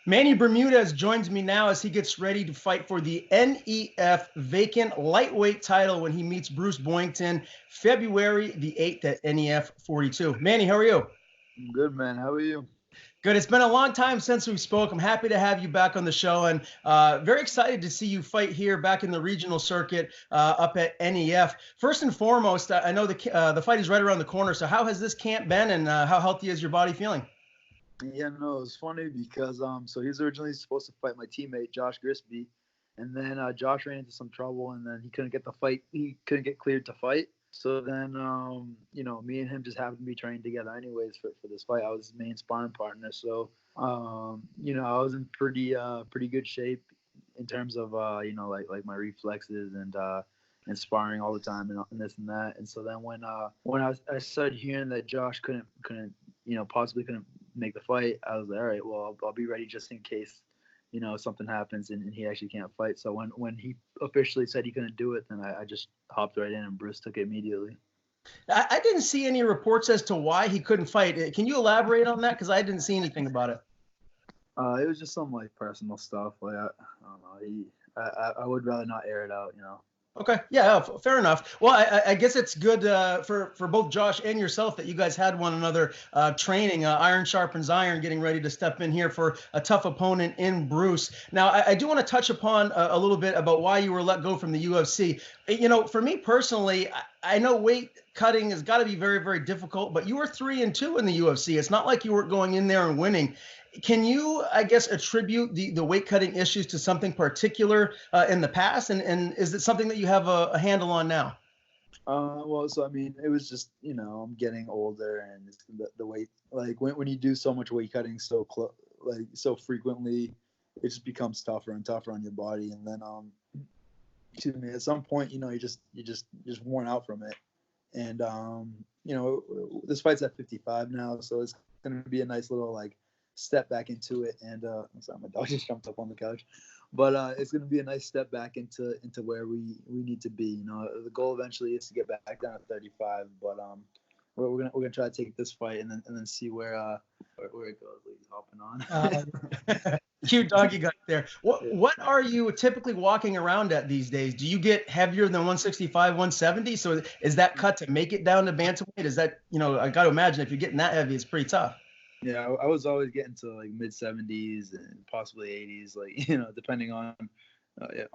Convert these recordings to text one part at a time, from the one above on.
Manny Bermudez joins me now as he gets ready to fight for the NEF vacant lightweight title when he meets Bruce Boyington February the 8th at NEF 42. Manny, how are you? I'm good, man. How are you? Good. It's been a long time since we spoke. I'm happy to have you back on the show, and very excited to see you fight here back in the regional circuit up at NEF. First and foremost, I know the fight is right around the corner. So how has this camp been, and how healthy is your body feeling? Yeah, no, it was funny because so he was originally supposed to fight my teammate Josh Grispi, and then Josh ran into some trouble, and then he couldn't get the fight. He couldn't get cleared to fight. So then, me and him just happened to be training together anyways for this fight. I was his main sparring partner, so I was in pretty good shape in terms of like my reflexes and sparring all the time and this and that. And so then when I started hearing that Josh possibly couldn't make the fight, I was like, all right, well, I'll be ready just in case, something happens and he actually can't fight. So when he officially said he couldn't do it, then I just hopped right in and Bruce took it immediately. I didn't see any reports as to why he couldn't fight. Can you elaborate on that? Because I didn't see anything about it. It was just some like personal stuff. Like I don't know. I would rather not air it out. Okay. Yeah, fair enough. Well, I guess it's good for both Josh and yourself that you guys had one another training. Iron sharpens iron, getting ready to step in here for a tough opponent in Bruce. Now, I do want to touch upon a little bit about why you were let go from the UFC. For me personally, I know weight cutting has got to be very, very difficult, but you were 3-2 in the UFC. It's not like you were going in there and winning. Can you, I guess, attribute the weight cutting issues to something particular in the past? And is it something that you have a handle on now? Well, so I mean, it was just I'm getting older, and the weight, like when you do so much weight cutting so frequently, it just becomes tougher and tougher on your body. And then excuse me, at some point, you're just worn out from it. And this fight's at 55 now, so it's gonna be a nice little like step back into it. And I'm sorry, my dog just jumped up on the couch. But it's going to be a nice step back into where we need to be. The goal eventually is to get back down to 35. But we're gonna try to take this fight and then see where it goes. He's hopping on. Cute dog you got there. What are you typically walking around at these days? Do you get heavier than 165, 170? So is that cut to make it down to bantamweight? Is that I got to imagine if you're getting that heavy, it's pretty tough. Yeah, I was always getting to like mid 70s and possibly 80s, like depending on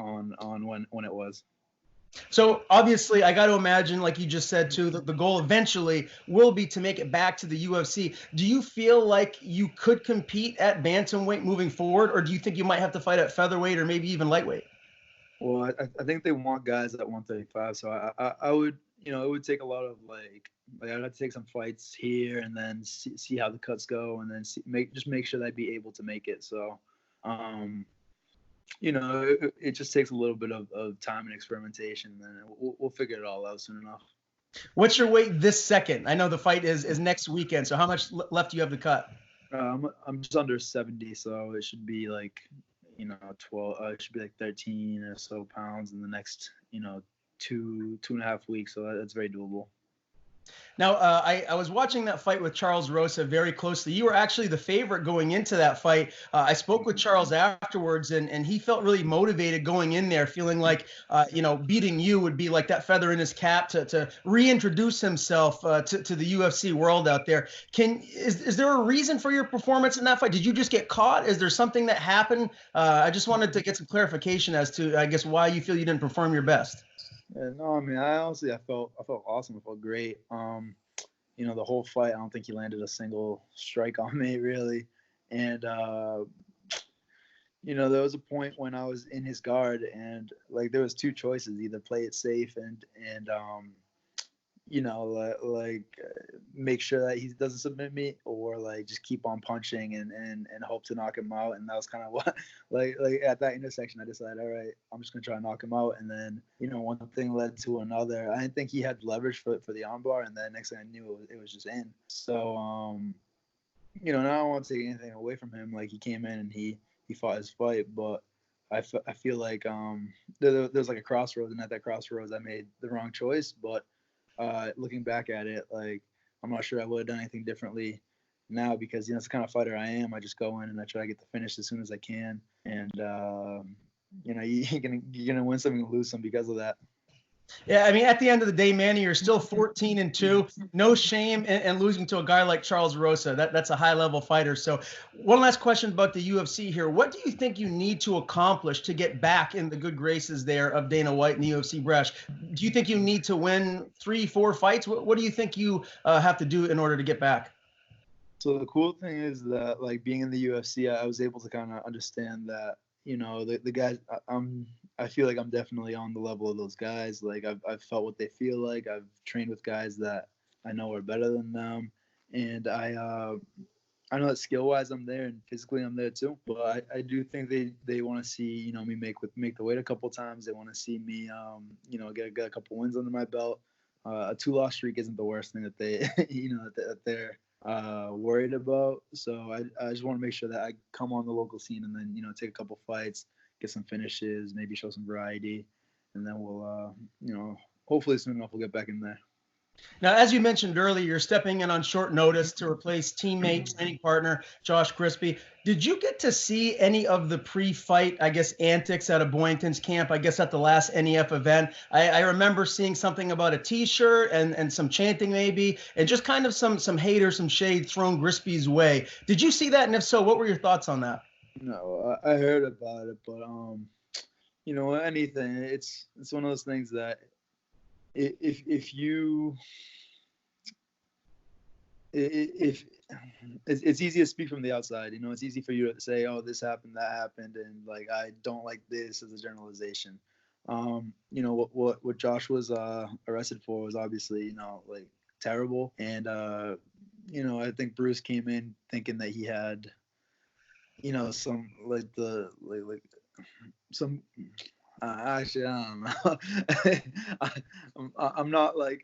when it was. So obviously, I got to imagine, like you just said too, that the goal eventually will be to make it back to the UFC. Do you feel like you could compete at bantamweight moving forward, or do you think you might have to fight at featherweight or maybe even lightweight? Well, I think they want guys at 135, so I would, it would take a lot of like I'd have to take some fights here and then see how the cuts go, and then make sure that I'd be able to make it. So, it just takes a little bit of time and experimentation, and we'll figure it all out soon enough. What's your weight this second? I know the fight is next weekend, so how much left do you have to cut? I'm just under 70, so it should be like 12. It should be like 13 or so pounds in the next 2.5 weeks. So that's very doable. Now, I was watching that fight with Charles Rosa very closely. You were actually the favorite going into that fight. I spoke with Charles afterwards, and he felt really motivated going in there, feeling like, beating you would be like that feather in his cap to reintroduce himself to the UFC world out there. Is there a reason for your performance in that fight? Did you just get caught? Is there something that happened? I just wanted to get some clarification as to, I guess, why you feel you didn't perform your best. Yeah, no, I mean, I felt awesome. I felt great. The whole fight, I don't think he landed a single strike on me really. And there was a point when I was in his guard, and like there was two choices: either play it safe and make sure that he doesn't submit me, or like just keep on punching and hope to knock him out. And that was kind of what like at that intersection I decided, all right, I'm just gonna try to knock him out. And then one thing led to another. I didn't think he had leverage for the armbar, and then next thing I knew it was just in. So now I don't want to take anything away from him. Like he came in and he fought his fight, but I feel like there's like a crossroads, and at that crossroads I made the wrong choice. But looking back at it, like I'm not sure I would have done anything differently now because that's the kind of fighter I am. I just go in and I try to get the finish as soon as I can, and you're gonna win some and lose some because of that. Yeah, I mean, at the end of the day, Manny, you're still 14-2. No shame in losing to a guy like Charles Rosa. That's a high-level fighter. So, one last question about the UFC here. What do you think you need to accomplish to get back in the good graces there of Dana White and the UFC brass? Do you think you need to win 3-4 fights? What do you think you have to do in order to get back? So the cool thing is that, like, being in the UFC, I was able to kind of understand that, the guys, I feel like I'm definitely on the level of those guys. Like, I've felt what they feel like. I've trained with guys that I know are better than them. And I know that skill-wise I'm there and physically I'm there too. But I do think they want to see, me make the weight a couple times. They want to see me, get a couple wins under my belt. A 2-loss streak isn't the worst thing that they, that they're worried about. So I just want to make sure that I come on the local scene and then take a couple fights, get some finishes, maybe show some variety, and then we'll hopefully soon enough we'll get back in there. Now, as you mentioned earlier, you're stepping in on short notice to replace teammate, training partner Josh Grispi. Did you get to see any of the pre-fight, I guess, antics out of Boyington's camp, I guess, at the last NEF event? I remember seeing something about a T-shirt and some chanting maybe, and just kind of some hate or some shade thrown Grispi's way. Did you see that? And if so, what were your thoughts on that? No, I heard about it, but anything. It's one of those things that if it's easy to speak from the outside. It's easy for you to say, oh, this happened, that happened, and like I don't like this as a generalization. What Josh was arrested for was obviously like terrible, and I think Bruce came in thinking that he had some some actually I don't know. I'm not like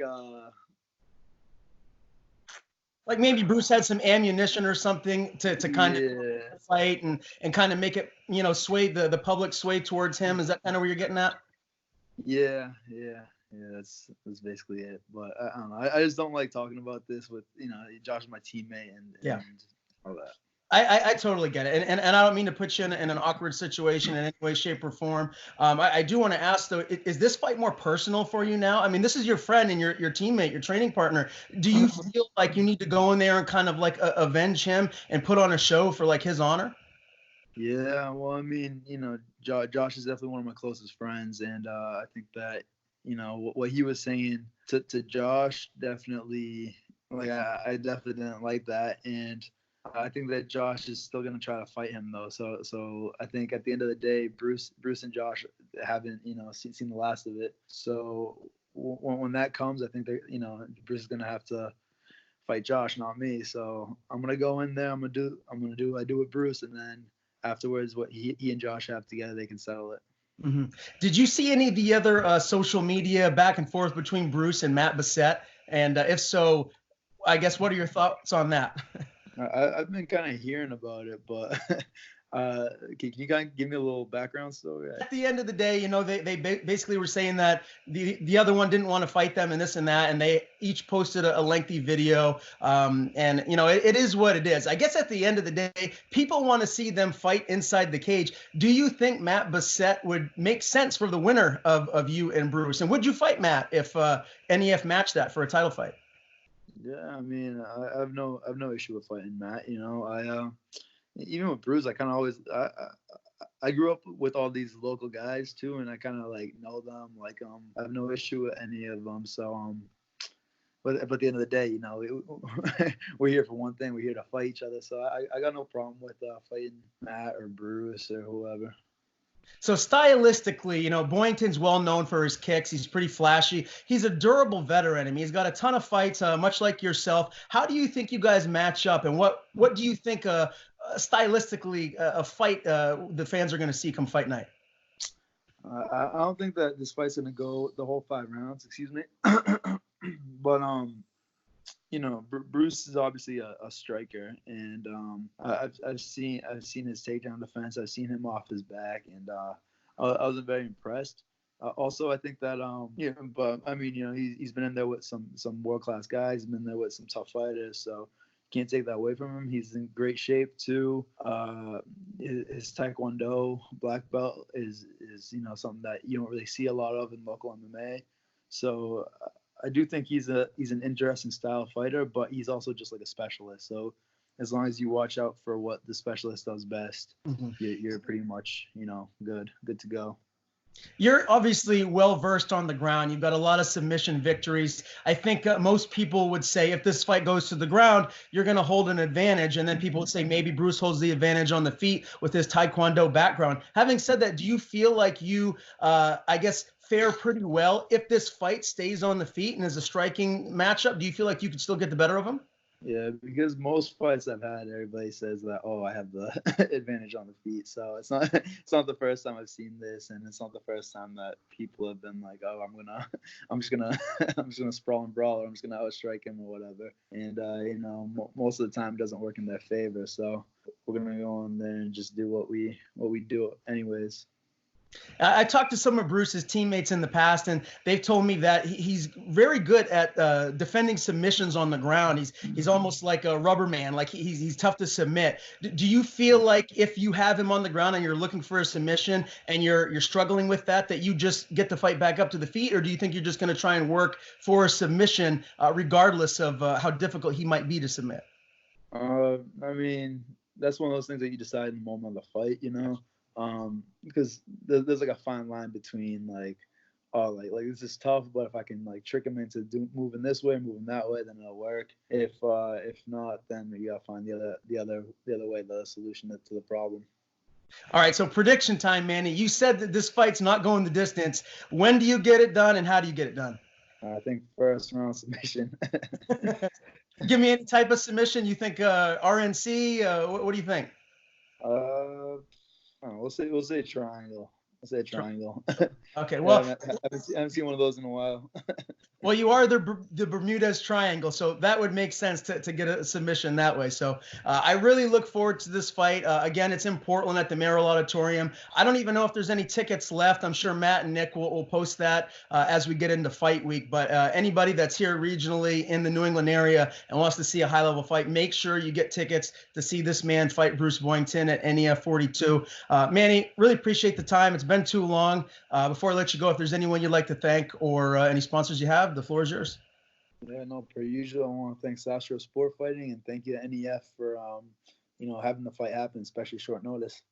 maybe Bruce had some ammunition or something to kind of fight and kind of make it, sway the public sway towards him. Is that kind of where you're getting at? Yeah. That's basically it. But I don't know. I just don't like talking about this with Josh is my teammate and all that. I totally get it. And I don't mean to put you in an awkward situation in any way, shape, or form. I do want to ask, though, is this fight more personal for you now? I mean, this is your friend and your teammate, your training partner. Do you feel like you need to go in there and kind of like avenge him and put on a show for like his honor? Yeah, well, I mean, Josh is definitely one of my closest friends. And I think that, what he was saying to Josh definitely, like, I definitely didn't like that. And I think that Josh is still going to try to fight him, though. So I think at the end of the day, Bruce and Josh haven't, seen the last of it. So when that comes, I think that, Bruce is going to have to fight Josh, not me. So I'm going to go in there. I'm going to do what I do with Bruce. And then afterwards, what he and Josh have together, they can settle it. Mm-hmm. Did you see any of the other social media back and forth between Bruce and Matt Bessette? And if so, I guess, what are your thoughts on that? I've been kind of hearing about it, but can you kind of give me a little background story? At the end of the day, they basically were saying that the other one didn't want to fight them and this and that, and they each posted a lengthy video. And it is what it is. I guess at the end of the day, people want to see them fight inside the cage. Do you think Matt Bessette would make sense for the winner of you and Bruce? And would you fight Matt if NEF matched that for a title fight? Yeah, I mean, I have no issue with fighting Matt. I even with Bruce, I kind of always I grew up with all these local guys too, and I kind of like know them. Like I have no issue with any of them. So but at the end of the day, we're here for one thing. We're here to fight each other. So I got no problem with fighting Matt or Bruce or whoever. So stylistically, Boyington's well known for his kicks. He's pretty flashy. He's a durable veteran. I mean, he's got a ton of fights, much like yourself. How do you think you guys match up? And what do you think stylistically a fight the fans are going to see come fight night? I don't think that this fight's going to go the whole 5 rounds. Excuse me. But Bruce is obviously a striker, and I've seen his takedown defense. I've seen him off his back, and I was very impressed. Also, I think that but I mean, he's been in there with some world class guys. He's been there with some tough fighters. So Can't take that away from him. He's in great shape too. His Taekwondo black belt is something that you don't really see a lot of in local MMA. So I do think he's an interesting style fighter, but he's also just like a specialist. So as long as you watch out for what the specialist does best, you're pretty much good to go. You're obviously well-versed on the ground. You've got a lot of submission victories. I think most people would say if this fight goes to the ground, you're going to hold an advantage. And then people would say maybe Bruce holds the advantage on the feet with his Taekwondo background. Having said that, do you feel like you, I guess, fare pretty well if this fight stays on the feet and is a striking matchup? Do you feel like you could still get the better of him? Yeah, because most fights I've had, everybody says that, oh, I have the advantage on the feet. So it's not the first time I've seen this, and it's not the first time that people have been like, oh, I'm just gonna sprawl and brawl, or I'm just gonna outstrike him or whatever. And most of the time it doesn't work in their favor. So we're gonna go in there and just do what we do anyways. I talked to some of Bruce's teammates in the past, and they've told me that he's very good at defending submissions on the ground. He's almost like a rubber man, like he's tough to submit. Do you feel like if you have him on the ground and you're looking for a submission and you're struggling with that you just get the fight back up to the feet, or do you think you're just going to try and work for a submission regardless of how difficult he might be to submit? I mean, that's one of those things that you decide in the moment of the fight, because there's like a fine line between like this is tough, but if I can like trick him into moving this way, moving that way, then it'll work. If not, then you gotta find the other way, the solution to the problem. All right, so prediction time, Manny. You said that this fight's not going the distance. When do you get it done, and how do you get it done? I think first round submission. Give me any type of submission. You think RNC? What do you think? We'll say triangle. I'll say triangle. Okay, well, I haven't seen one of those in a while. Well, you are the Bermudez Triangle, so that would make sense to get a submission that way. So I really look forward to this fight. Again, it's in Portland at the Merrill Auditorium. I don't even know if there's any tickets left. I'm sure Matt and Nick will post that as we get into fight week. But anybody that's here regionally in the New England area and wants to see a high-level fight, make sure you get tickets to see this man fight Bruce Boyington at NEF 42. Manny, really appreciate the time. It's been too long. Before I let you go, if there's anyone you'd like to thank or any sponsors you have, the floor is yours. Yeah, no, per usual, I want to thank South Shore Sportfighting and thank you to NEF for, having the fight happen, especially short notice.